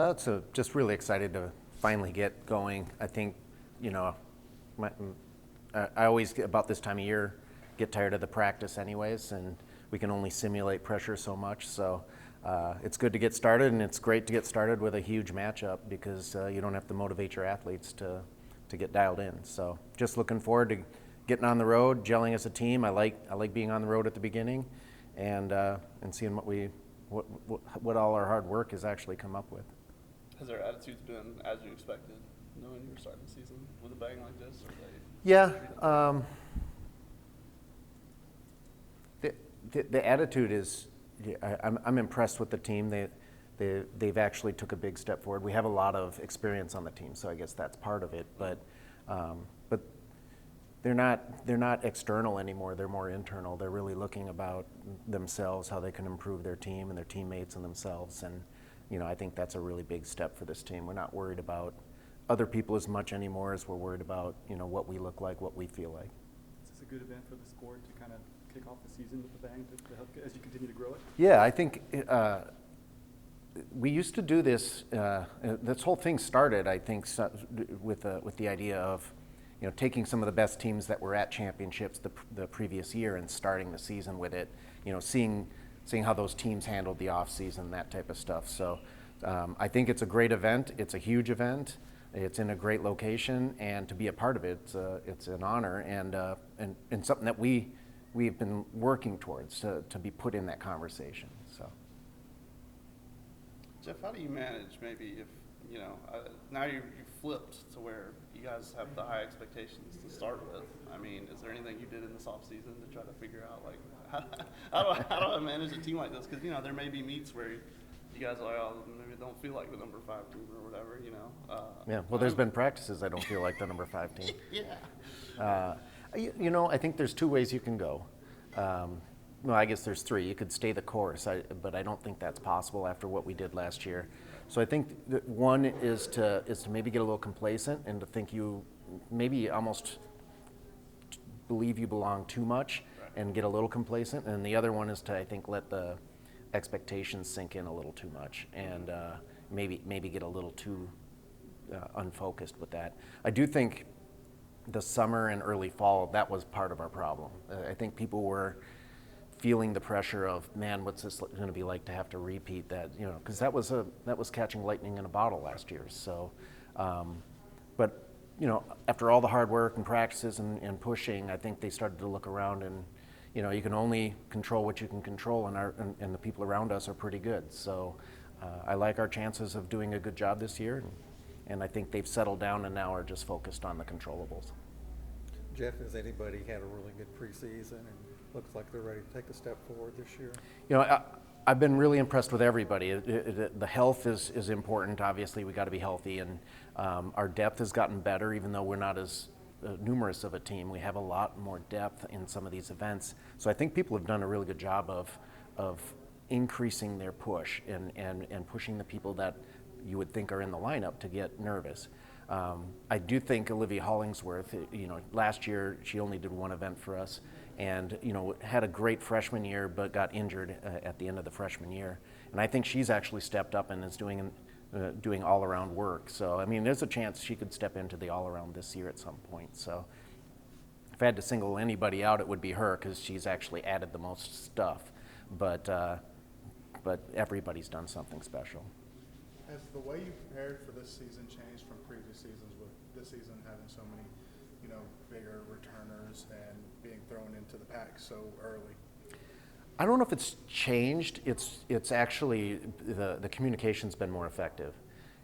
So just really excited to finally get going. I think, you know, my, I always, about this time of year, get tired of the practice anyways, and we can only simulate pressure so much. So it's good to get started, and it's great to get started with a huge matchup because you don't have to motivate your athletes to get dialed in. So just looking forward to getting on the road, gelling as a team. I like being on the road at the beginning, and seeing what all our hard work has actually come up with. Has their attitudes been as you expected, knowing you were starting the season with a bang like this? Or Yeah. The attitude is, I'm impressed with the team. They've actually took a big step forward. We have a lot of experience on the team, so I guess that's part of it. But they're not external anymore. They're more internal. They're really looking about themselves, how they can improve their team and their teammates and themselves. And I think that's a really big step for this team. We're not worried about other people as much anymore as we're worried about what we look like, what we feel like. Is this a good event for the sport to kind of kick off the season with a bang to help as you continue to grow it? Yeah, I think we used to do this. This whole thing started, I think, with the idea of taking some of the best teams that were at championships the previous year and starting the season with it. Seeing how those teams handled the off season, that type of stuff. So I think it's a great event. It's a huge event. It's in a great location, and to be a part of it, it's an honor and something that we've been working towards to be put in that conversation. So, Jeff, how do you manage maybe if now you've flipped to where you guys have the high expectations to start with? I mean, is there anything you did in this off season to try to figure out how do I manage a team like this? Because there may be meets where you guys are like, oh, maybe don't feel like the number 5 team or whatever, Yeah, well, there's been practices I don't feel like the number 5 team. Yeah. I think there's 2 ways you can go. Well, I guess there's 3. You could stay the course, but I don't think that's possible after what we did last year. So I think that one is to maybe get a little complacent and to think you maybe almost believe you belong too much and get a little complacent. And the other one is to, I think, let the expectations sink in a little too much and maybe get a little too unfocused with that. I do think the summer and early fall, that was part of our problem. I think people were feeling the pressure of, man, what's this going to be like to have to repeat that? Because that was catching lightning in a bottle last year. So, but after all the hard work and practices and pushing, I think they started to look around and, you can only control what you can control, and the people around us are pretty good. So, I like our chances of doing a good job this year, and I think they've settled down and now are just focused on the controllables. Jeff, has anybody had a really good preseason and looks like they're ready to take a step forward this year? I've been really impressed with everybody. The health is important. Obviously, we got to be healthy, and our depth has gotten better, even though we're not as numerous of a team. We have a lot more depth in some of these events. So I think people have done a really good job of increasing their push and pushing the people that you would think are in the lineup to get nervous. I do think Olivia Hollingsworth, last year she only did 1 event for us, and had a great freshman year, but got injured at the end of the freshman year. And I think she's actually stepped up and is doing all-around work. So I mean, there's a chance she could step into the all-around this year at some point. So if I had to single anybody out, it would be her because she's actually added the most stuff. But everybody's done something special. Has the way you prepared for this season changed from previous seasons, with this season having so many, bigger returners and being thrown into the pack so early? I don't know if it's changed. It's actually the communication's been more effective.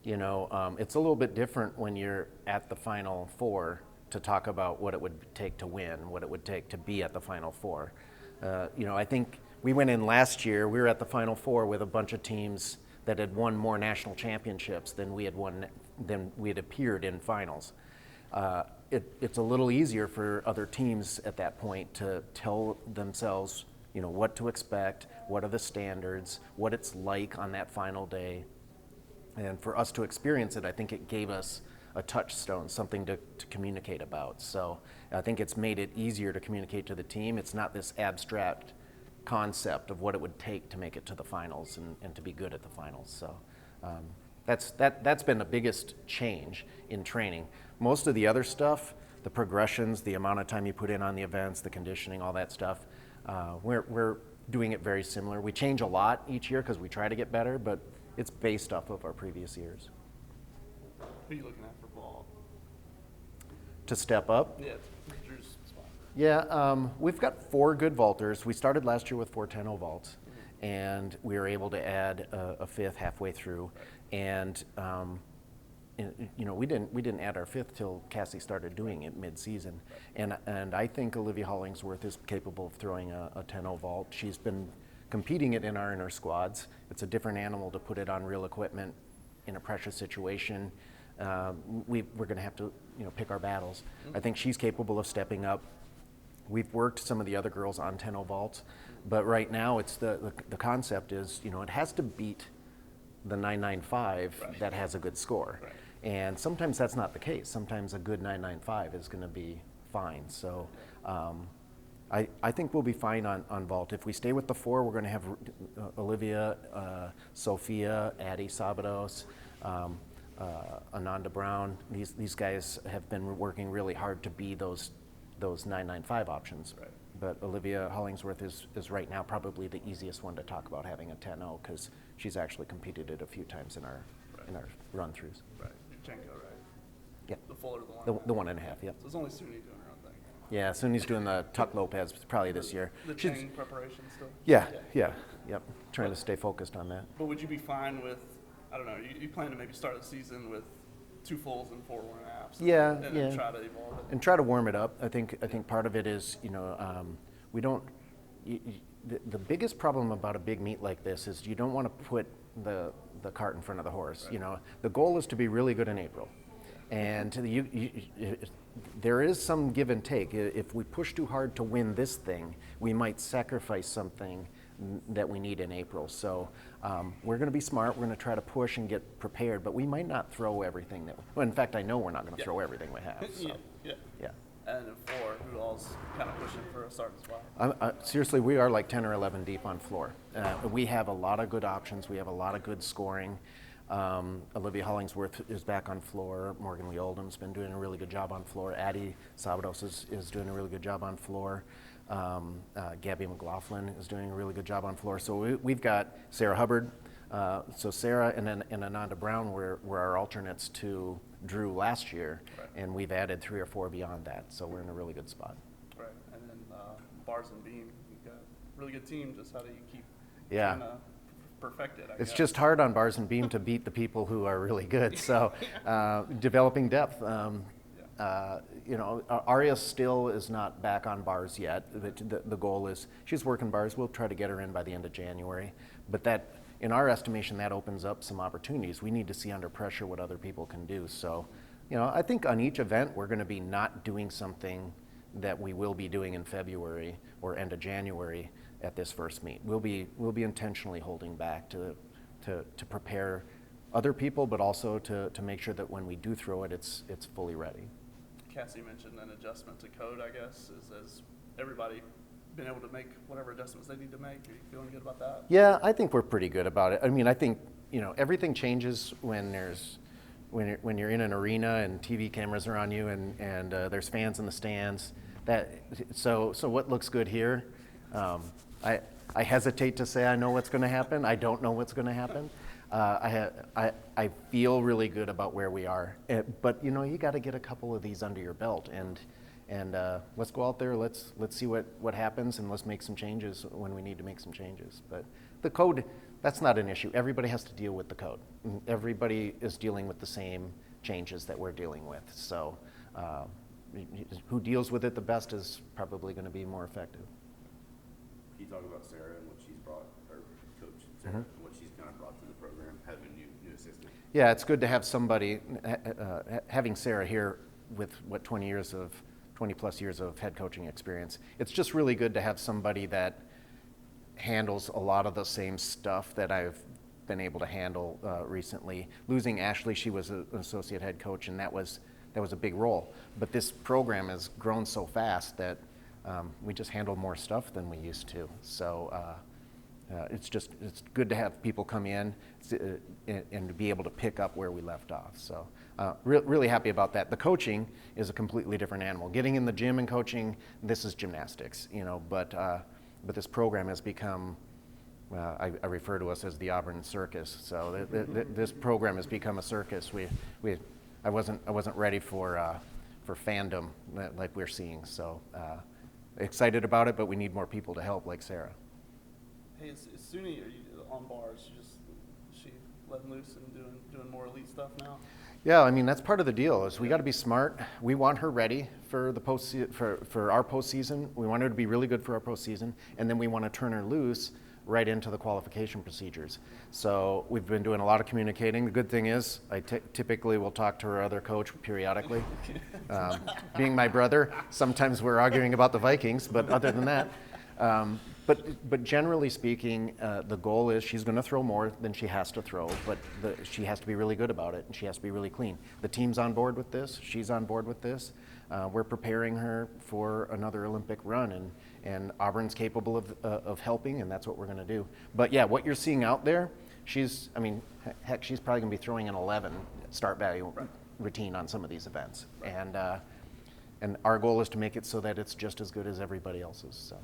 It's a little bit different when you're at the Final Four to talk about what it would take to win, what it would take to be at the Final Four. I think we went in last year. We were at the Final Four with a bunch of teams that had won more national championships than we had appeared in finals. It's a little easier for other teams at that point to tell themselves, what to expect, what are the standards, what it's like on that final day. And for us to experience it, I think it gave us a touchstone, something to communicate about. So I think it's made it easier to communicate to the team. It's not this abstract concept of what it would take to make it to the finals and to be good at the finals. So That's been the biggest change in training. Most of the other stuff, the progressions, the amount of time you put in on the events, the conditioning, all that stuff, we're doing it very similar. We change a lot each year because we try to get better, but it's based off of our previous years. Who are you looking at for ball? To step up? Yeah, it's Drew's spot. Yeah, we've got 4 good vaulters. We started last year with 4 10-0 vaults, and we were able to add a 5th halfway through. And we didn't add our 5th till Cassie started doing it mid-season. And I think Olivia Hollingsworth is capable of throwing a 10-0 vault. She's been competing it in our inner squads. It's a different animal to put it on real equipment in a pressure situation. We're going to have to pick our battles. I think she's capable of stepping up. We've worked some of the other girls on 10-0 vaults, but right now it's the concept is it has to beat the 995 that has a good score. Right. And sometimes that's not the case. Sometimes a good 995 is going to be fine. So I think we'll be fine on vault. If we stay with the 4, we're going to have Olivia, Sophia, Addie Sabados, Ananda Brown. These guys have been working really hard to be those 995 options. Right. But Olivia Hollingsworth is right now probably the easiest one to talk about having a 10-0 because she's actually competed it a few times in our run-throughs. Right. Yurchenko, right? Yeah. The full or the 1.5? The 1.5, yep. So it's only Suni doing her own thing. Yeah, Suni's doing the Tuck Lopez probably this year. The She's- chain preparation still? Yeah, yep. Trying to stay focused on that. But would you be fine with, I don't know, you plan to maybe start the season with 2 fulls and 4 1.5s? Yeah, and yeah. then try to evolve it? And try to warm it up. I think part of it is, we don't. The biggest problem about a big meet like this is you don't want to put the cart in front of the horse. Right. The goal is to be really good in April, and there is some give and take. If we push too hard to win this thing, we might sacrifice something that we need in April. So we're going to be smart. We're going to try to push and get prepared, but we might not throw everything well, in fact, I know we're not going to throw everything we have. So. Yeah. Yeah. And then 4, who all's kind of pushing for a starting spot? Seriously, we are like 10 or 11 deep on floor. We have a lot of good options. We have a lot of good scoring. Olivia Hollingsworth is back on floor. Morgan Lee Oldham's been doing a really good job on floor. Addie Sabados is doing a really good job on floor. Gabby McLaughlin is doing a really good job on floor. So we've got Sarah Hubbard. So Sarah and Ananda Brown were our alternates to Drew last year, Right. and we've added 3 or 4 beyond that. So we're in a really good spot. Right. And then bars and beam, you've got a really good team. Just how do you keep Yeah. trying to perfect it, I It's guess? just hard on bars and beam to beat the people who are really good. So developing depth. Aria still is not back on bars yet. The goal is she's working bars. We'll try to get her in by the end of January. But that, in our estimation, that opens up some opportunities. We need to see under pressure what other people can do. So, I think on each event we're going to be not doing something that we will be doing in February or end of January at this first meet. We'll be intentionally holding back to prepare other people, but also to make sure that when we do throw it, it's fully ready. Cassie mentioned an adjustment to code, I guess. Has everybody been able to make whatever adjustments they need to make? Are you feeling good about that? Yeah, I think we're pretty good about it. I mean, I think everything changes when you're in an arena and TV cameras are on you and there's fans in the stands. So what looks good here? I hesitate to say I know what's going to happen. I don't know what's going to happen. I feel really good about where we are, but you got to get a couple of these under your belt, and let's go out there. Let's see what happens, and let's make some changes when we need to make some changes. But the code, that's not an issue. Everybody has to deal with the code. Everybody is dealing with the same changes that we're dealing with. So who deals with it the best is probably going to be more effective. Can you talk about Sarah and what she's brought, or Coach Sarah, and what she's kind of brought to the program, having a new assistant? Yeah, it's good to have somebody, having Sarah here with 20 plus years of head coaching experience. It's just really good to have somebody that handles a lot of the same stuff that I've been able to handle recently. Losing Ashley, she was an associate head coach, and that was a big role. But this program has grown so fast that we just handle more stuff than we used to. So, it's good to have people come in and to be able to pick up where we left off. So really happy about that. The coaching is a completely different animal. Getting in the gym and coaching, this is gymnastics, but this program has become, I refer to us as the Auburn circus. So this program has become a circus. I wasn't ready for fandom like we're seeing. So excited about it, but we need more people to help, like Sarah. Hey, is Suni, are you on bars? Is she letting loose and doing more elite stuff now? Yeah, I mean that's part of the deal. Is we got to be smart. We want her ready for the for our postseason. We want her to be really good for our postseason, and then we want to turn her loose right into the qualification procedures. So we've been doing a lot of communicating. The good thing is I typically will talk to her other coach periodically. Being my brother, sometimes we're arguing about the Vikings, but other than that. But generally speaking, the goal is she's going to throw more than she has to throw, but she has to be really good about it, and she has to be really clean. The team's on board with this. She's on board with this. We're preparing her for another Olympic run, and Auburn's capable of helping, and that's what we're going to do. But yeah, what you're seeing out there, she's probably going to be throwing an 11 start value routine on some of these events, and our goal is to make it so that it's just as good as everybody else's. So.